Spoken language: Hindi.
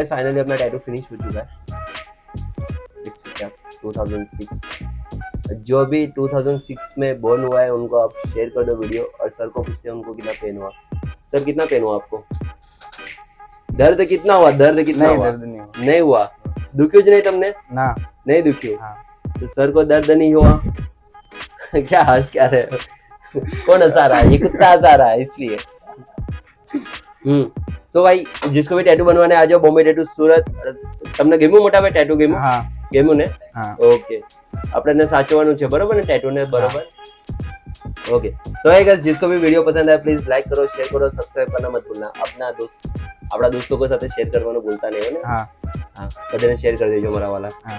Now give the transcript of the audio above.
गाइस फाइनली अपना टैटू फिनिश हो चुका है, देख सकते हैं आप 2006। जो भी 2006 में बोर्न हुआ है उनको आप शेयर कर दो वीडियो, और सर को पूछते हैं उनको कितना पेन हुआ। सर कितना पेन हुआ आपको? दर्द कितना हुआ? दर्द कितना नहीं, हुआ? दर्द नहीं हुआ। नहीं हुआ? दुख्यो ज नहीं તમને? ना। नहीं दुख्यो? हाँ। तो सर को दर्द नहीं हुआ? क्या हंस क्या रहे हो? कौन हंसा रहा है? ये कुत्ता हंसा रहा है इसलिए। सो भाई जिसको भी टैटू बनवाने आ जाओ, बॉम्बे टैटू सूरत। તમને ગમ્યું મોટા ભાઈ ટેટુ ગમ્યું? હા ગમ્યું ને? હા ઓકે, આપણે સાચવવાનું છે બરોબર ને ટેટુ ને બરોબર? ओके सो है गाइस, जिसको भी वीडियो पसंद आए प्लीज लाइक करो, शेयर करो, सब्सक्राइब करना मत भूलना। अपना दोस्तों को साथ शेयर करवानो भूलता नहीं हो ने? હા हाँ, बधाने शेयर कर देजो मारा वाला। હા